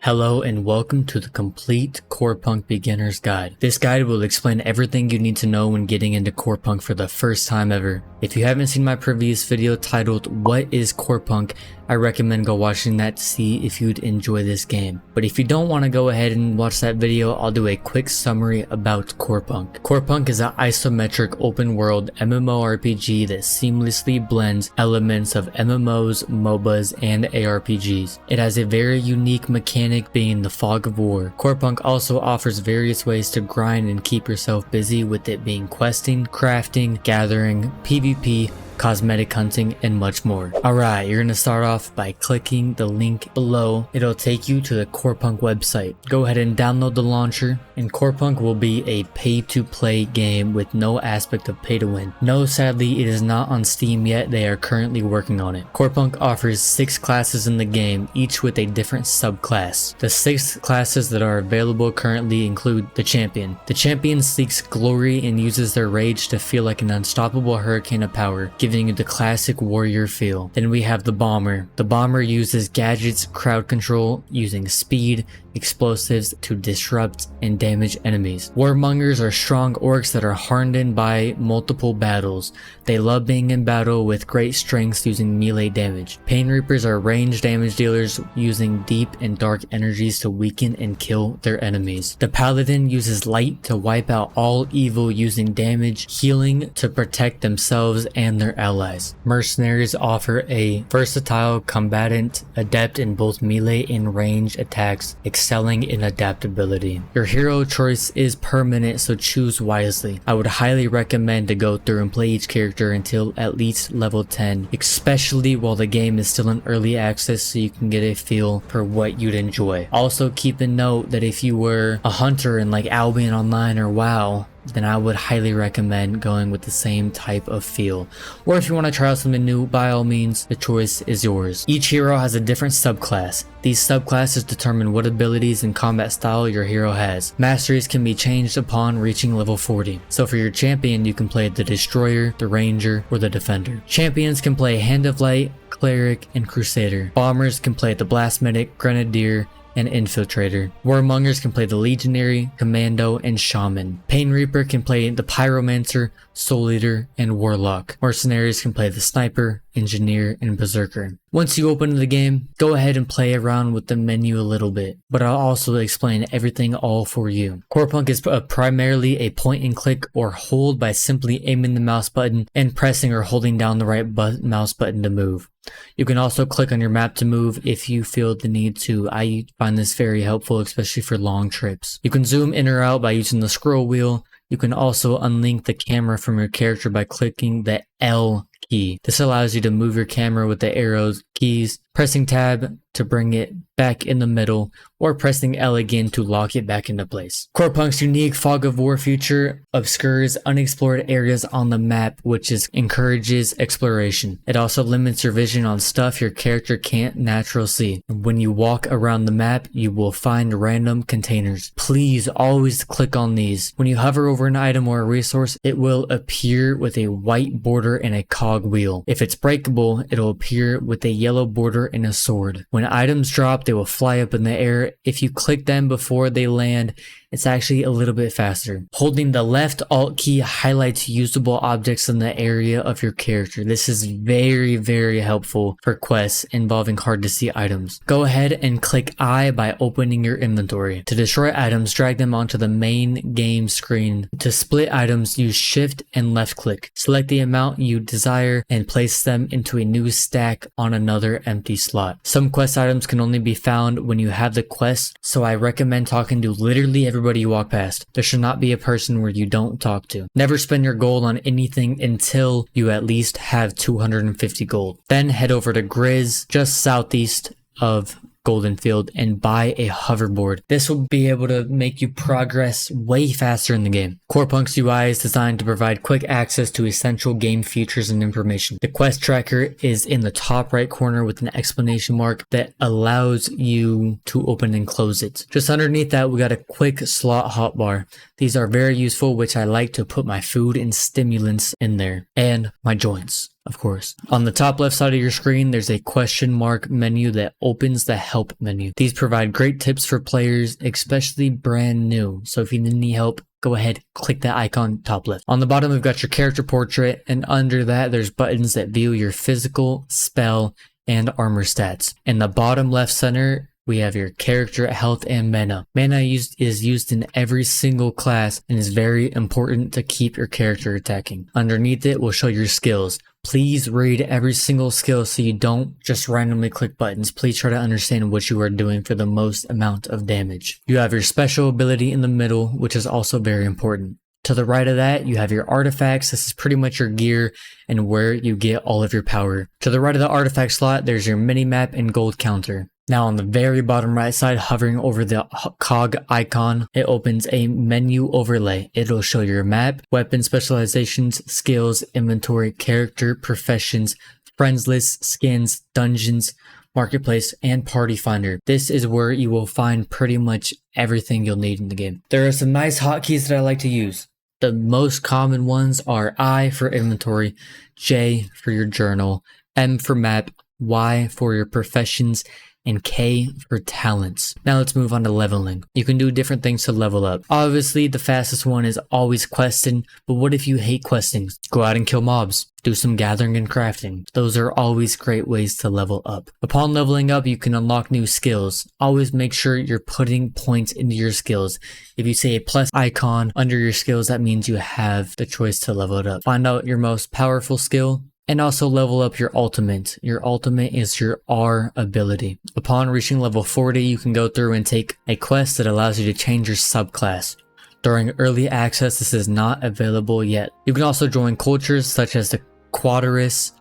Hello and welcome to the complete Corepunk Beginner's Guide. This guide will explain everything you need to know when getting into Corepunk for the first time ever. If you haven't seen my previous video titled What is Corepunk, I recommend go watching that to see if you'd enjoy this game. But if you don't want to go ahead and watch that video, I'll do a quick summary about Corepunk. Corepunk is an isometric open world MMORPG that seamlessly blends elements of MMOs, MOBAs, and ARPGs. It has a very unique mechanic being the fog of war. Corepunk also offers various ways to grind and keep yourself busy, with it being questing, crafting, gathering, PvP, cosmetic hunting, and much more. Alright, you're gonna start off by clicking the link below. It'll take you to the Corepunk website. Go ahead and download the launcher, and Corepunk will be a pay-to-play game with no aspect of pay-to-win. No, sadly, it is not on Steam yet. They are currently working on it. Corepunk offers 6 classes in the game, each with a different subclass. The 6 classes that are available currently include the Champion. The Champion seeks glory and uses their rage to feel like an unstoppable hurricane of power, giving you the classic warrior feel. Then we have the Bomber. The Bomber uses gadgets, crowd control, using speed, explosives to disrupt and damage enemies. Warmongers are strong orcs that are hardened by multiple battles. They love being in battle with great strengths, using melee damage. Pain Reapers are ranged damage dealers, using deep and dark energies to weaken and kill their enemies. The Paladin uses light to wipe out all evil, using damage, healing to protect themselves and their allies. Mercenaries offer a versatile combatant, adept in both melee and ranged attacks, excelling in adaptability. Your hero choice is permanent, so choose wisely. I would highly recommend to go through and play each character until at least level 10, especially while the game is still in early access, so you can get a feel for what you'd enjoy. Also keep in note that if you were a hunter in like Albion Online or WoW, then I would highly recommend going with the same type of feel. Or if you want to try out something new, by all means, the choice is yours. Each hero has a different subclass. These subclasses determine what abilities and combat style your hero has. Masteries can be changed upon reaching level 40. So for your Champion, you can play the Destroyer, the Ranger, or the Defender. Champions can play Hand of Light, Cleric, and Crusader. Bombers can play the Blast Medic, Grenadier, and Infiltrator. Warmongers can play the Legionary, Commando, and Shaman. Pain Reaper can play the Pyromancer, Soul Eater, and Warlock. Mercenaries can play the Sniper, Engineer, and Berserker. Once you open the game, go ahead and play around with the menu a little bit, but I'll also explain everything all for you. Corepunk is primarily a point and click or hold by simply aiming the mouse button and pressing or holding down the right mouse button to move. You can also click on your map to move if you feel the need to. I find this very helpful, especially for long trips. You can zoom in or out by using the scroll wheel. You can also unlink the camera from your character by clicking the L key. This allows you to move your camera with the arrows keys, pressing tab to bring it back in the middle, or pressing L again to lock it back into place. Corepunk's unique fog of war feature obscures unexplored areas on the map, which encourages exploration. It also limits your vision on stuff your character can't naturally see. When you walk around the map, you will find random containers. Please always click on these. When you hover over an item or a resource, it will appear with a white border and a cog wheel. If it's breakable, it'll appear with a yellow border and a sword. When items drop, they will fly up in the air. If you click them before they land, it's actually a little bit faster. Holding the left Alt key highlights usable objects in the area of your character. This is very, very helpful for quests involving hard to see items. Go ahead and click I by opening your inventory. To destroy items, drag them onto the main game screen. To split items, use Shift and left click. Select the amount you desire and place them into a new stack on another empty slot. Some quest items can only be found when you have the quest, so I recommend talking to literally everybody you walk past. There should not be a person where you don't talk to. Never spend your gold on anything until you at least have 250 gold. Then head over to Grizz, just southeast of Golden Field, and buy a hoverboard. This will be able to make you progress way faster in the game. Corepunk's UI is designed to provide quick access to essential game features and information. The quest tracker is in the top right corner with an exclamation mark that allows you to open and close it. Just underneath that, we got a quick slot hotbar. These are very useful, which I like to put my food and stimulants in there, and my joints. of course. On the top left side of your screen, there's a question mark menu that opens the help menu. These provide great tips for players, especially brand new. So if you need any help, go ahead, click that icon top left. On the bottom, we've got your character portrait, and under that, there's buttons that view your physical, spell, and armor stats. In the bottom left center, we have your character health and mana. Mana is used in every single class and is very important to keep your character attacking. Underneath it will show your skills. Please read every single skill so you don't just randomly click buttons. Please try to understand what you are doing for the most amount of damage. You have your special ability in the middle, which is also very important. To the right of that, you have your artifacts. This is pretty much your gear and where you get all of your power. To the right of the artifact slot, there's your mini map and gold counter. Now on the very bottom right side, hovering over the cog icon, it opens a menu overlay. It'll show your map, weapon specializations, skills, inventory, character, professions, friends list, skins, dungeons, marketplace, and party finder. This is where you will find pretty much everything you'll need in the game. There are some nice hotkeys that I like to use. The most common ones are I for inventory, J for your journal, M for map, Y for your professions, and K for talents. Now let's move on to leveling. You can do different things to level up. Obviously, the fastest one is always questing, but what if you hate questing? Go out and kill mobs. Do some gathering and crafting. Those are always great ways to level up. Upon leveling up, you can unlock new skills. Always make sure you're putting points into your skills. If you see a plus icon under your skills, that means you have the choice to level it up. Find out your most powerful skill, and also level up your ultimate. Your ultimate is your R ability. Upon reaching level 40, you can go through and take a quest that allows you to change your subclass. During early access, this is not available yet. You can also join cultures such as the Quadris,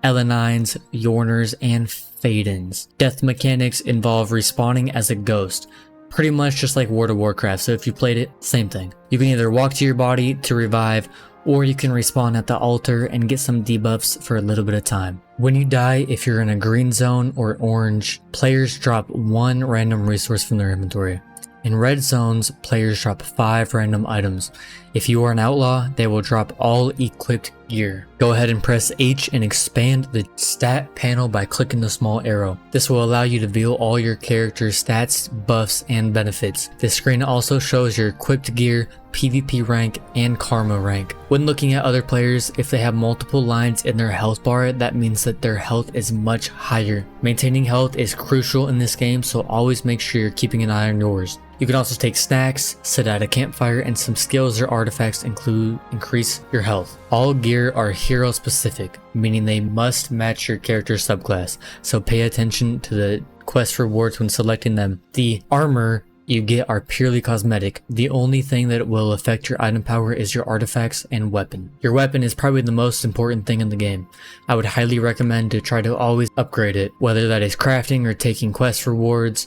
Elenines, Yorners, and Fadens. Death mechanics involve respawning as a ghost. Pretty much just like World of Warcraft, so if you played it, same thing. You can either walk to your body to revive, or you can respawn at the altar and get some debuffs for a little bit of time. When you die, if you're in a green zone or orange, players drop 1 random resource from their inventory. In red zones, players drop 5 random items. If you are an outlaw, they will drop all equipped gear. Go ahead and press H and expand the stat panel by clicking the small arrow. This will allow you to view all your character's stats, buffs, and benefits. This screen also shows your equipped gear, PvP rank, and karma rank. When looking at other players, if they have multiple lines in their health bar, that means that their health is much higher. Maintaining health is crucial in this game, so always make sure you're keeping an eye on yours. You can also take snacks, sit at a campfire, and some skills or artifacts increase your health. All gear are hero specific, meaning they must match your character's subclass, so pay attention to the quest rewards when selecting them. The armor you get are purely cosmetic. The only thing that will affect your item power is your artifacts and weapon. Your weapon is probably the most important thing in the game. I would highly recommend to try to always upgrade it, whether that is crafting or taking quest rewards.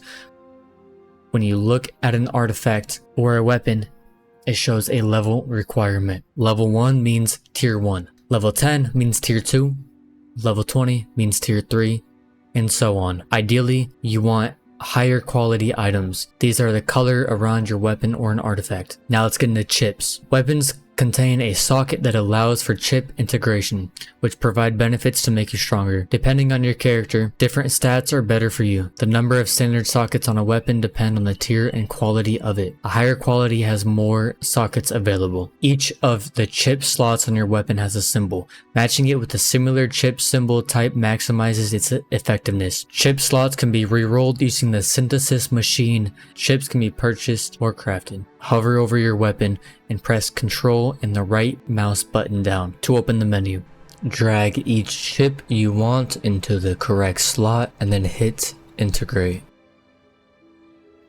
When you look at an artifact or a weapon, it shows a level requirement. Level 1 means tier 1. Level 10 means tier 2. Level 20 means tier 3, and so on. Ideally, you want higher quality items. These are the color around your weapon or an artifact. Now let's get into chips. Weapons contain a socket that allows for chip integration, which provide benefits to make you stronger. Depending on your character, different stats are better for you. The number of standard sockets on a weapon depend on the tier and quality of it. A higher quality has more sockets available. Each of the chip slots on your weapon has a symbol. Matching it with a similar chip symbol type maximizes its effectiveness. Chip slots can be re-rolled using the synthesis machine. Chips can be purchased or crafted. Hover over your weapon and press Ctrl and the right mouse button down to open the menu. Drag each chip you want into the correct slot and then hit integrate.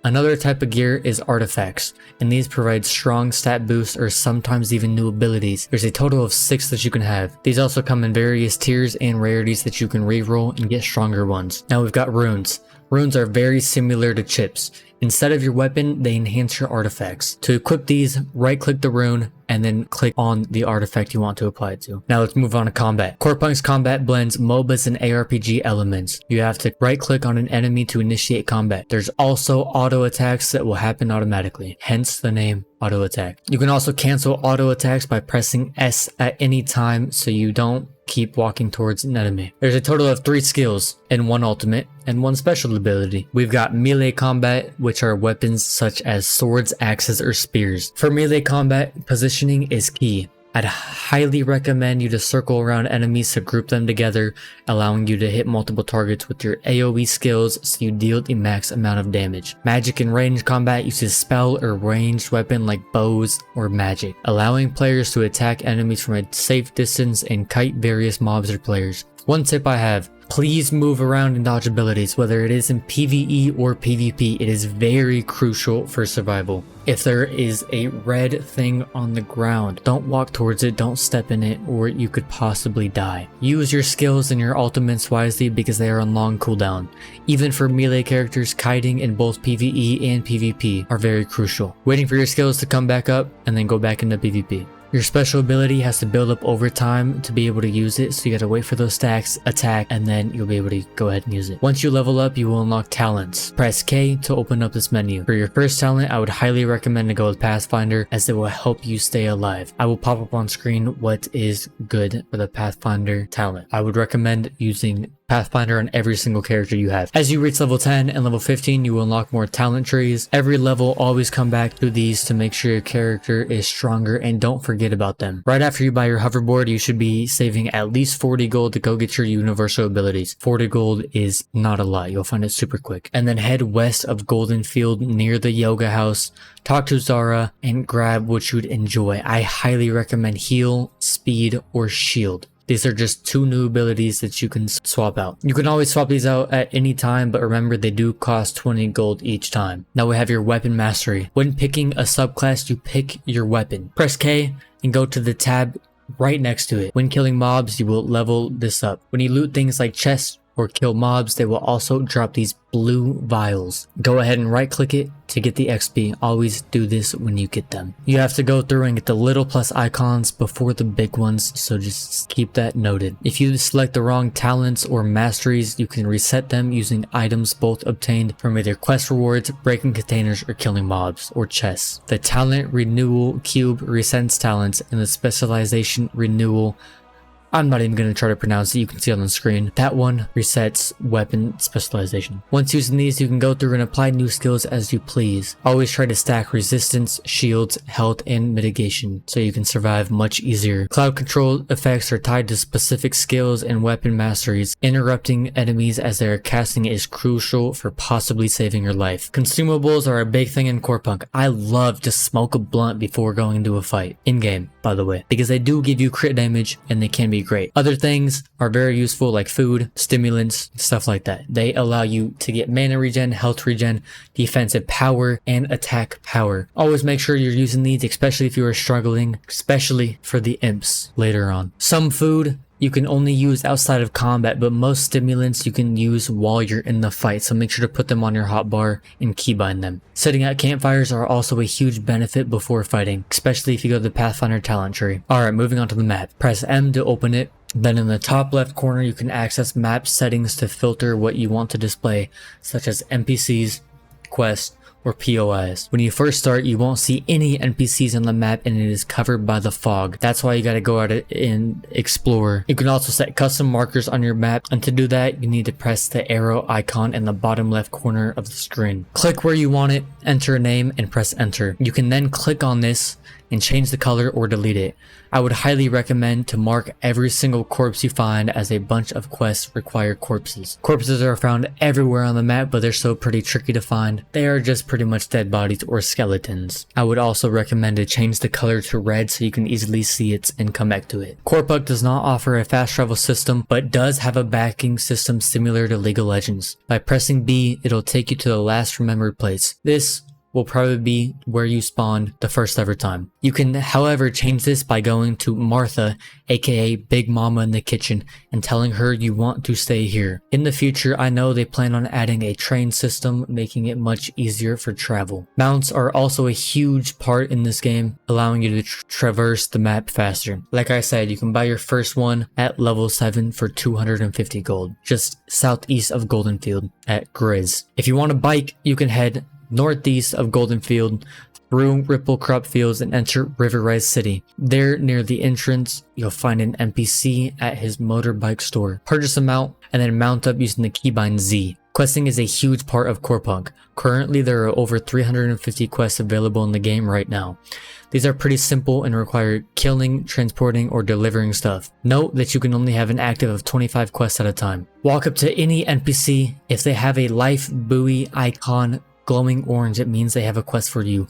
Another type of gear is artifacts, and these provide strong stat boosts or sometimes even new abilities. There's a total of 6 that you can have. These also come in various tiers and rarities that you can reroll and get stronger ones. Now we've got runes. Runes are very similar to chips. Instead of your weapon, they enhance your artifacts. To equip these, right-click the rune and then click on the artifact you want to apply it to. Now let's move on to combat. Corepunk's combat blends MOBAs and ARPG elements. You have to right-click on an enemy to initiate combat. There's also auto attacks that will happen automatically, hence the name auto attack. You can also cancel auto attacks by pressing S at any time so you don't keep walking towards an enemy. There's a total of 3 skills and 1 ultimate and 1 special ability. We've got melee combat, which are weapons such as swords, axes, or spears. For melee combat, positioning is key. I'd highly recommend you to circle around enemies to group them together, allowing you to hit multiple targets with your AoE skills so you deal the max amount of damage. Magic and ranged combat uses spell or ranged weapon like bows or magic, allowing players to attack enemies from a safe distance and kite various mobs or players. One tip I have: please move around and dodge abilities, whether it is in PvE or PvP. It is very crucial for survival. If there is a red thing on the ground, don't walk towards it, don't step in it, or you could possibly die. Use your skills and your ultimates wisely because they are on long cooldown. Even for melee characters, kiting in both PvE and PvP are very crucial. Waiting for your skills to come back up and then go back into PvP. Your special ability has to build up over time to be able to use it, so you gotta wait for those stacks, attack, and then you'll be able to go ahead and use it. Once you level up, you will unlock talents. Press K to open up this menu. For your first talent, I would highly recommend to go with Pathfinder, as it will help you stay alive. I will pop up on screen what is good for the Pathfinder talent. I would recommend using Pathfinder on every single character you have. As you reach level 10 and level 15, you will unlock more talent trees. Every level, always come back to these to make sure your character is stronger, and don't forget about them. Right after you buy your hoverboard, you should be saving at least 40 gold to go get your universal abilities. 40 gold is not a lot. You'll find it super quick. And then head west of Golden Field near the yoga house. Talk to Zara and grab what you'd enjoy. I highly recommend heal, speed, or shield. These are just 2 new abilities that you can swap out. You can always swap these out at any time, but remember they do cost 20 gold each time. Now we have your weapon mastery. When picking a subclass, you pick your weapon. Press K and go to the tab right next to it. When killing mobs, you will level this up. When you loot things like chests or kill mobs, they will also drop these blue vials. Go ahead and right click it to get the XP. Always do this when you get them. You have to go through and get the little plus icons before the big ones, so just keep that noted. If you select the wrong talents or masteries, you can reset them using items both obtained from either quest rewards, breaking containers, or killing mobs or chests. The talent renewal cube resets talents, and the specialization renewal, I'm not even going to try to pronounce it, you can see on the screen. That one resets weapon specialization. Once using these, you can go through and apply new skills as you please. Always try to stack resistance, shields, health, and mitigation so you can survive much easier. Cloud control effects are tied to specific skills and weapon masteries. Interrupting enemies as they are casting is crucial for possibly saving your life. Consumables are a big thing in Corepunk. I love to smoke a blunt before going into a fight. In-game, by the way, because they do give you crit damage and they can be great. Other things are very useful, like food, stimulants, stuff like that. They allow you to get mana regen, health regen, defensive power, and attack power. Always make sure you're using these, especially if you are struggling, especially for the imps later on. Some food you can only use outside of combat, but most stimulants you can use while you're in the fight, so make sure to put them on your hotbar and keybind them. Setting out campfires are also a huge benefit before fighting, especially if you go to the Pathfinder talent tree. Alright, moving on to the map. Press M to open it. Then in the top left corner you can access map settings to filter what you want to display, such as NPCs, quests, or POIs. When you first start, you won't see any NPCs on the map and it is covered by the fog. That's why you gotta go out and explore. You can also set custom markers on your map, and to do that, you need to press the arrow icon in the bottom left corner of the screen. Click where you want it, enter a name, and press enter. You can then click on this and change the color or delete it. I would highly recommend to mark every single corpse you find, as a bunch of quests require corpses. Corpses are found everywhere on the map, but they're so pretty tricky to find. They are just pretty much dead bodies or skeletons. I would also recommend to change the color to red so you can easily see it and come back to it. Corepunk does not offer a fast travel system, but does have a backing system similar to League of Legends. By pressing B, it'll take you to the last remembered place. This will probably be where you spawned the first ever time. You can, however, change this by going to Martha, aka Big Mama in the kitchen, and telling her you want to stay here. In the future, I know they plan on adding a train system, making it much easier for travel. Mounts are also a huge part in this game, allowing you to traverse the map faster. Like I said, you can buy your first one at level 7 for 250 gold, just southeast of Golden Field at Grizz. If you want a bike, you can head northeast of Golden Field through Ripple Crop Fields and enter Riverrise City. There, near the entrance, you'll find an NPC at his motorbike store. Purchase a mount and then mount up using the keybind Z. Questing is a huge part of Corepunk. Currently, there are over 350 quests available in the game right now. These are pretty simple and require killing, transporting, or delivering stuff. Note that you can only have an active of 25 quests at a time. Walk up to any NPC. If they have a life buoy icon glowing orange, it means they have a quest for you.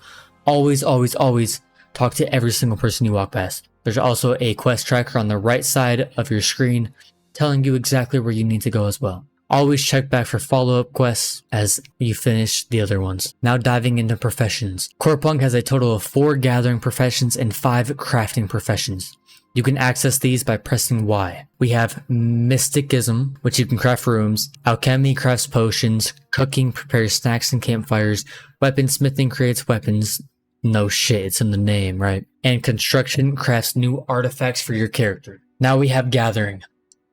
Always, always, always talk to every single person you walk past. There's also a quest tracker on the right side of your screen telling you exactly where you need to go as well. Always check back for follow-up quests as you finish the other ones. Now diving into professions. Corepunk has a total of 4 gathering professions and 5 crafting professions. You can access these by pressing Y. We have Mysticism, which you can craft rooms, Alchemy crafts potions, Cooking prepares snacks and campfires, Weaponsmithing creates weapons. No shit, it's in the name, right? And Construction crafts new artifacts for your character. Now we have Gathering.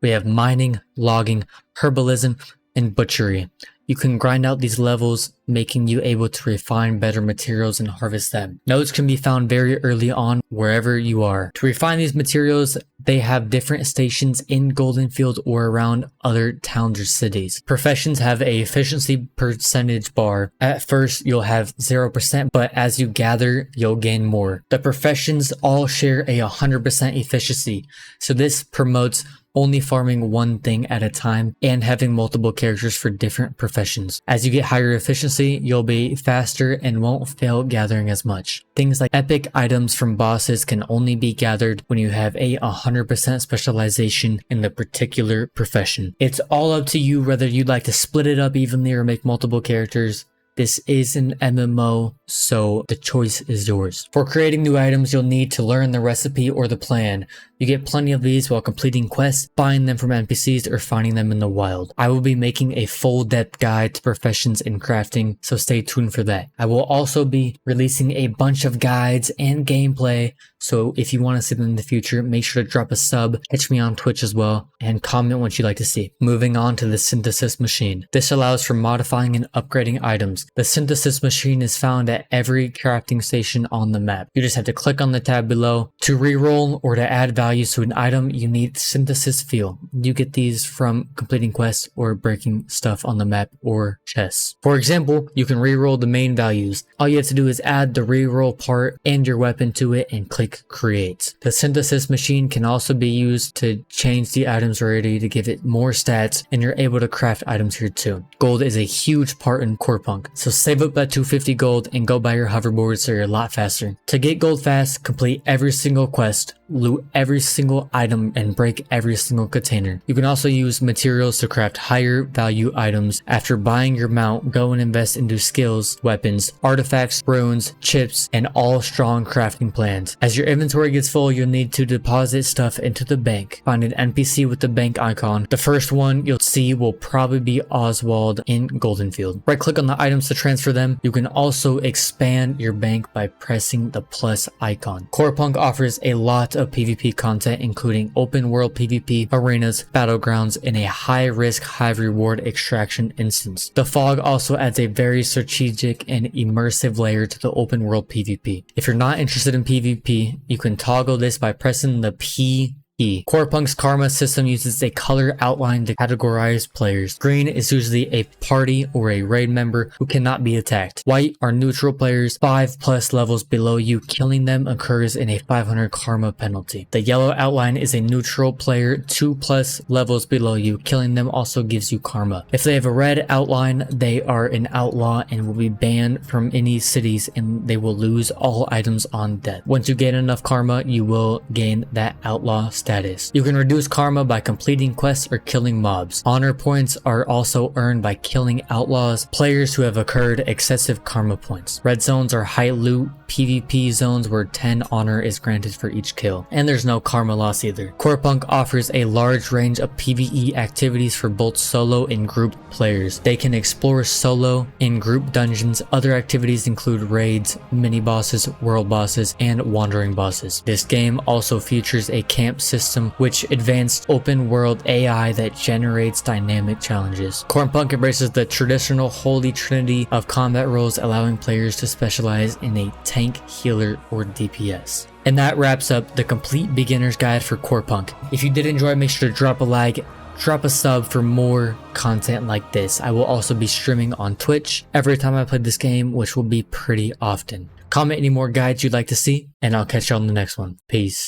We have Mining, Logging, Herbalism, and Butchery. You can grind out these levels, making you able to refine better materials and harvest them. Nodes can be found very early on wherever you are. To refine these materials, they have different stations in Goldenfield or around other towns or cities. Professions have a efficiency percentage bar. At first, you'll have 0%, but as you gather, you'll gain more. The professions all share a 100% efficiency, so this promotes only farming one thing at a time and having multiple characters for different professions. As you get higher efficiency, you'll be faster and won't fail gathering as much. Things like epic items from bosses can only be gathered when you have a 100% specialization in the particular profession. It's all up to you whether you'd like to split it up evenly or make multiple characters. This is an MMO, so the choice is yours. For creating new items, you'll need to learn the recipe or the plan. You get plenty of these while completing quests, buying them from NPCs, or finding them in the wild. I will be making a full depth guide to professions in crafting, so stay tuned for that. I will also be releasing a bunch of guides and gameplay, so if you want to see them in the future, make sure to drop a sub, catch me on Twitch as well, and comment what you'd like to see. Moving on to the Synthesis Machine. This allows for modifying and upgrading items. The Synthesis Machine is found at every crafting station on the map. You just have to click on the tab below. To reroll or to add values to an item, you need Synthesis Fuel. You get these from completing quests or breaking stuff on the map or chests. For example, you can reroll the main values. All you have to do is add the reroll part and your weapon to it and click Create. The Synthesis Machine can also be used to change the item's rarity to give it more stats, and you're able to craft items here too. Gold is a huge part in Corepunk, so save up that 250 gold and go buy your hoverboard so you're a lot faster. To get gold fast, complete every single quest, loot every single item, and break every single container. You can also use materials to craft higher value items. After buying your mount, go and invest into skills, weapons, artifacts, runes, chips, and all strong crafting plans. As your inventory gets full, you'll need to deposit stuff into the bank. Find an NPC with the bank icon. The first one you'll see will probably be Oswald in Goldenfield. Right click on the items to transfer them. You can also expand your bank by pressing the plus icon. Corepunk offers a lot of PvP content, including open world PvP, arenas, battlegrounds, and a high risk, high reward extraction instance. The fog also adds a very strategic and immersive layer to the open world PvP. If you're not interested in PvP, you can toggle this by pressing the P key. Corepunk's karma system uses a color outline to categorize players. Green is usually a party or a raid member who cannot be attacked. White are neutral players 5+ levels below you. Killing them occurs in a 500 karma penalty. The yellow outline is a neutral player 2+ levels below you. Killing them also gives you karma. If they have a red outline, they are an outlaw and will be banned from any cities, and they will lose all items on death. Once you gain enough karma, you will gain that outlaw status. You can reduce karma by completing quests or killing mobs. Honor points are also earned by killing outlaws, players who have incurred excessive karma points. Red zones are high loot PvP zones where 10 honor is granted for each kill, and there's no karma loss either. Corepunk offers a large range of PvE activities for both solo and group players. They can explore solo and group dungeons. Other activities include raids, mini bosses, world bosses, and wandering bosses. This game also features a camp system, which advanced open world AI that generates dynamic challenges. Corepunk embraces the traditional holy trinity of combat roles, allowing players to specialize in a tank, healer, or DPS. And that wraps up the complete beginner's guide for Corepunk. If you did enjoy, make sure to drop a like, drop a sub for more content like this. I will also be streaming on Twitch every time I play this game, which will be pretty often. Comment any more guides you'd like to see, and I'll catch you on the next one. Peace.